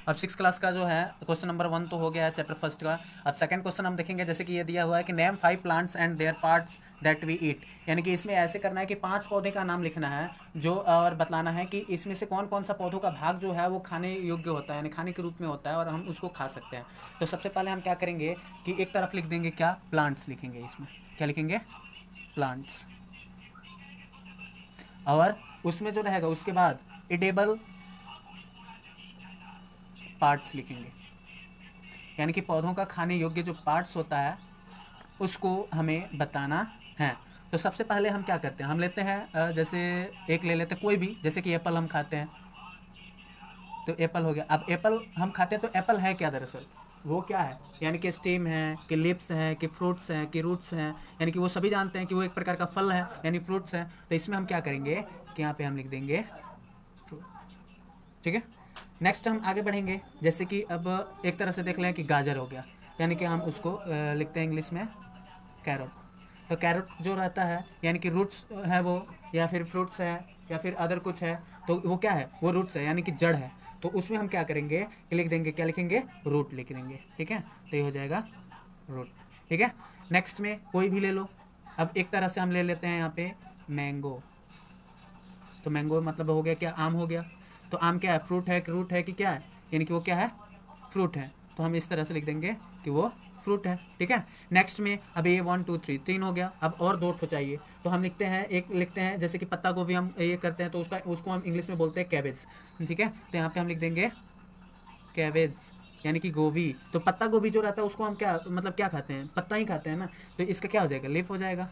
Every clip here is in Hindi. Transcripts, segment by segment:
अब 6 क्लास का जो है क्वेश्चन नंबर 1 तो हो गया है चैप्टर फर्स्ट का। अब सेकंड क्वेश्चन हम देखेंगे, जैसे कि ये दिया हुआ है कि name 5 plants and their parts that we eat, यानी कि इसमें ऐसे करना है कि 5 पौधे का नाम लिखना है जो, और बतलाना है कि इसमें से कौन कौन सा पौधों का भाग जो है वो खाने योग्य होता है, यानी खाने के रूप में होता है और हम उसको खा सकते हैं। तो सबसे पहले हम क्या करेंगे कि एक तरफ लिख देंगे क्या, प्लांट्स लिखेंगे, इसमें क्या लिखेंगे, प्लांट्स, और उसमें जो रहेगा उसके बाद एडेबल पार्ट्स लिखेंगे, यानी कि पौधों का खाने योग्य जो पार्ट्स होता है उसको हमें बताना है। तो सबसे पहले हम क्या करते हैं, हम लेते हैं जैसे एक ले लेते हैं कोई भी, जैसे कि एप्पल हम खाते हैं, तो एप्पल हो गया। अब एप्पल हम खाते हैं तो एप्पल है क्या, दरअसल वो क्या है, यानी कि स्टेम है कि लिप्स हैं कि फ्रूट्स हैं कि रूट्स हैं, यानी कि वो सभी जानते हैं कि वो एक प्रकार का फल है यानी फ्रूट्स हैं। तो इसमें हम क्या करेंगे कि यहाँ पे हम लिख देंगे फ्रूट, ठीक है। नेक्स्ट हम आगे बढ़ेंगे, जैसे कि अब एक तरह से देख लें कि गाजर हो गया, यानी कि हम उसको लिखते हैं इंग्लिश में कैरोट। तो कैरोट जो रहता है यानी कि रूट्स है वो, या फिर फ्रूट्स है, या फिर अदर कुछ है, तो वो क्या है, वो रूट्स है यानी कि जड़ है। तो उसमें हम क्या करेंगे कि लिख देंगे, क्या लिखेंगे, रूट लिख देंगे, ठीक है। तो ये हो जाएगा रूट, ठीक है। नेक्स्ट में कोई भी ले लो। अब एक तरह से हम ले लेते हैं यहाँ पे मैंगो, तो मैंगो मतलब हो गया क्या, आम हो गया। तो आम क्या है, फ्रूट है, रूट है कि क्या है, यानी कि वो क्या है, फ्रूट है। तो हम इस तरह से लिख देंगे कि वो फ्रूट है, ठीक है। नेक्स्ट में अब ये 1 2 3 3 हो गया। अब और 2 तो चाहिए, तो हम लिखते हैं, एक लिखते हैं जैसे कि पत्ता गोभी हम ये करते हैं तो उसको हम इंग्लिश में बोलते हैं कैबेज, ठीक है। तो यहाँ पे हम लिख देंगे कैबेज, यानी कि गोभी। तो पत्ता गोभी जो रहता है उसको हम क्या मतलब क्या खाते हैं, पत्ता ही खाते हैं ना, तो इसका क्या हो जाएगा, लीफ हो जाएगा,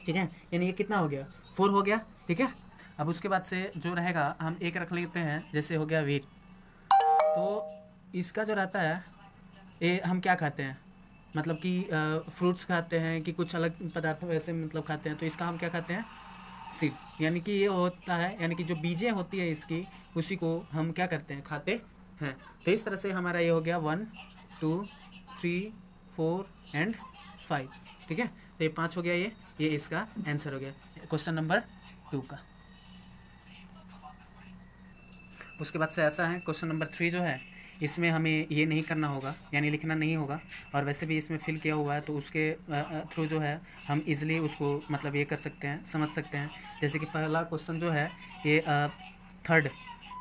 ठीक है। यानी ये कितना हो गया, 4 हो गया, ठीक है। अब उसके बाद से जो रहेगा हम एक रख लेते हैं, जैसे हो गया वीट। तो इसका जो रहता है ये हम क्या खाते हैं, मतलब कि फ्रूट्स खाते हैं कि कुछ अलग पदार्थ वैसे मतलब खाते हैं, तो इसका हम क्या खाते हैं, सीड, यानी कि ये होता है, यानी कि जो बीजें होती है इसकी, उसी को हम क्या करते हैं, खाते हैं। तो इस तरह से हमारा ये हो गया 1 2 3 4 एंड 5, ठीक है। तो ये 5 हो गया, ये इसका आंसर हो गया क्वेश्चन नंबर 2 का। उसके बाद से ऐसा है क्वेश्चन नंबर 3 जो है, इसमें हमें ये नहीं करना होगा, यानी लिखना नहीं होगा, और वैसे भी इसमें फिल किया हुआ है तो उसके थ्रू जो है हम इजीली उसको मतलब ये कर सकते हैं, समझ सकते हैं। जैसे कि पहला क्वेश्चन जो है ये third,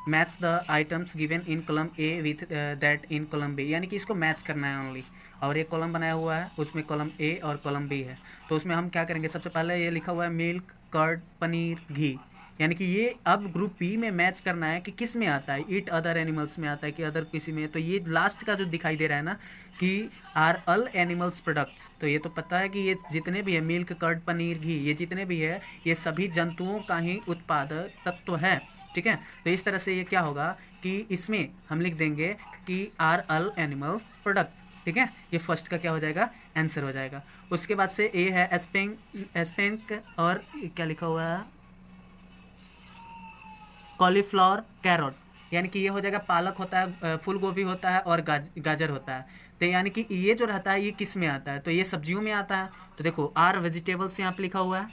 match the items given in column A with that in column B, यानी कि इसको मैच करना है ओनली। और एक कॉलम बनाया हुआ है उसमें कॉलम ए और कॉलम बी है, तो उसमें हम क्या करेंगे, सबसे पहले ये लिखा हुआ है मिल्क, कर्ड, पनीर, घी, यानी कि ये अब ग्रुप बी में मैच करना है कि किस में आता है, ईट अदर एनिमल्स में आता है कि अदर किसी में। तो ये लास्ट का जो दिखाई दे रहा है ना कि आर ऑल एनिमल्स प्रोडक्ट्स, तो ये तो पता है कि ये जितने भी है मिल्क, कर्ड, पनीर, घी, ये जितने भी है ये सभी जंतुओं का ही उत्पादक तत्व है, ठीक है। तो इस तरह से ये क्या होगा कि इसमें हम लिख देंगे कि आर ऑल एनिमल प्रोडक्ट, ठीक है। ये फर्स्ट का क्या हो जाएगा, आंसर हो जाएगा। उसके बाद से ए है एस्पेंक और क्या लिखा हुआ है, कॉलीफ्लावर, कैरोट, यानी कि ये हो जाएगा पालक होता है, फूल गोभी होता है और गाजर होता है। तो यानी कि ये जो रहता है ये किस में आता है, तो ये सब्जियों में आता है। तो देखो आर वेजिटेबल्स यहाँ पे लिखा हुआ है,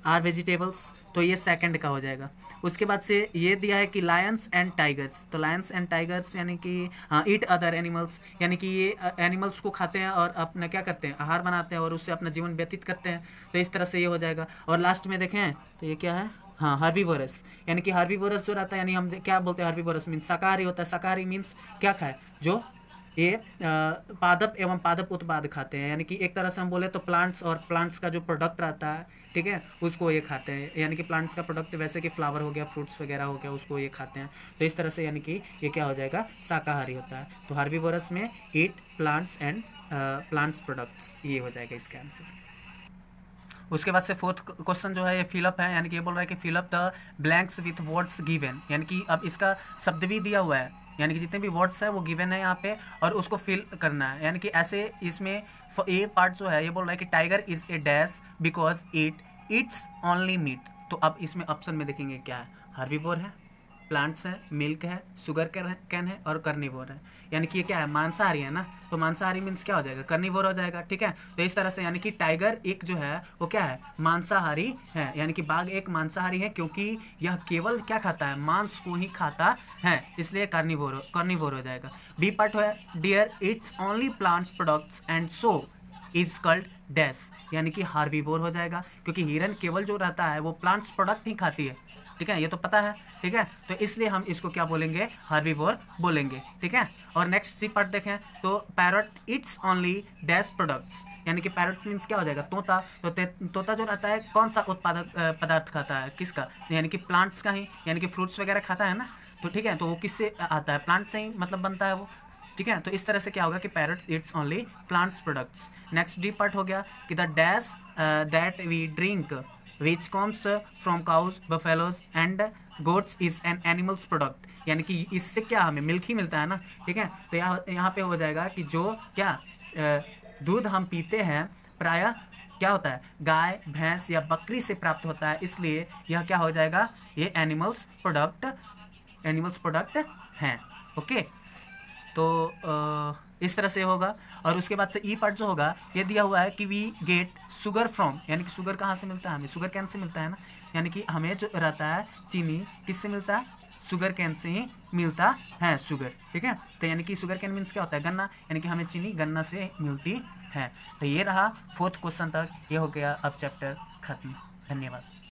आर वेजिटेबल्स, तो ये सेकंड का हो जाएगा। उसके बाद से ये दिया है कि लायंस एंड टाइगर्स, तो लायंस एंड टाइगर्स यानी कि ईट अदर एनिमल्स, यानी कि ये एनिमल्स को खाते हैं और अपना क्या करते हैं, आहार बनाते हैं और उससे अपना जीवन व्यतीत करते हैं। तो इस तरह से ये हो जाएगा। और लास्ट में देखें तो ये क्या है, हाँ हार्बीवोरस, यानी कि हार्बीवोरस जो रहता है, यानी हम क्या बोलते हैं, हार्बीवोरस मीन्स शाकाहारी होता है। शाकाहारी मीन्स क्या खाए, जो ये पादप एवं पादप उत्पाद खाते हैं, यानी कि एक तरह से हम बोले तो प्लांट्स, और प्लांट्स का जो प्रोडक्ट रहता है, ठीक है, उसको ये खाते हैं। यानी कि प्लांट्स का प्रोडक्ट वैसे कि फ्लावर हो गया, फ्रूट्स वगैरह हो गया, उसको ये खाते हैं। तो इस तरह से यानी कि ये क्या हो जाएगा, शाकाहारी होता है। तो हार्बीवोरस में ईट प्लांट्स एंड प्लांट्स प्रोडक्ट्स, ये हो जाएगा इसका आंसर। उसके बाद से फोर्थ क्वेश्चन जो है ये फिलअप है, यानी कि ये बोल रहा है कि fill up the blanks with words given, यानी कि अब इसका शब्द भी दिया हुआ है, यानी कि जितने भी वर्ड्स है वो गिवन है यहाँ पे और उसको फिल करना है। यानी कि ऐसे इसमें ए पार्ट जो है ये बोल रहा है कि tiger is a dash because it eats only meat. तो अब इसमें ऑप्शन में देखेंगे क्या है, हार्बीवोर है, प्लांट्स है, मिल्क है, शुगर कैन है और कार्निवोर है। यानी कि ये क्या है, मांसाहारी है ना, तो मांसाहारी मीन्स क्या हो जाएगा, कार्निवोर हो जाएगा। ठीक है, तो इस तरह से यानी कि टाइगर एक जो है वो क्या है, मांसाहारी है, यानी कि बाघ एक मांसाहारी है, क्योंकि यह केवल क्या खाता है, मांस को ही खाता है, इसलिए कार्निवोर हो जाएगा। बी पार्ट है, deer eats only plant products and so is called dash, यानी कि हार्बीवोर हो जाएगा, क्योंकि हिरन केवल जो रहता है वो प्लांट्स प्रोडक्ट ही खाती है। ठीक है, ये तो पता है। ठीक है, तो इसलिए हम इसको क्या बोलेंगे, हार्बीवोर बोलेंगे। ठीक है, और नेक्स्ट सी पार्ट देखें तो parrot it's only dash products, यानी कि पैरट मीन्स क्या हो जाएगा, तोता। तो तोता जो रहता है कौन सा उत्पादक पदार्थ खाता है, किसका, यानी कि प्लांट्स का ही, यानी कि फ्रूट्स वगैरह खाता है ना। तो ठीक है, तो वो किससे आता है, प्लांट से ही मतलब बनता है वो। ठीक है, तो इस तरह से क्या होगा कि parrots eats only plants products. Next D part हो गया कि the dash that we drink which comes from cows, buffaloes and goats is an animals product, यानी कि इससे क्या हमें मिल्क ही मिलता है ना। ठीक है, तो यहाँ पे हो जाएगा कि जो क्या दूध हम पीते हैं प्रायः क्या होता है, गाय, भैंस या बकरी से प्राप्त होता है, इसलिए यह क्या हो जाएगा, ये एनिमल्स प्रोडक्ट हैं। ओके, तो इस तरह से होगा। और उसके बाद से ई पार्ट जो होगा, ये दिया हुआ है कि वी गेट शुगर फ्रॉम, यानी कि शुगर कहाँ से मिलता है, हमें शुगर कैन से मिलता है ना, यानी कि हमें जो रहता है चीनी किससे मिलता है, शुगर कैन से ही मिलता है शुगर। ठीक है, तो यानी कि शुगर कैन मीन्स क्या होता है, गन्ना, यानी कि हमें चीनी गन्ना से मिलती है। तो ये रहा 4th क्वेश्चन तक, ये हो गया अब चैप्टर खत्म। धन्यवाद।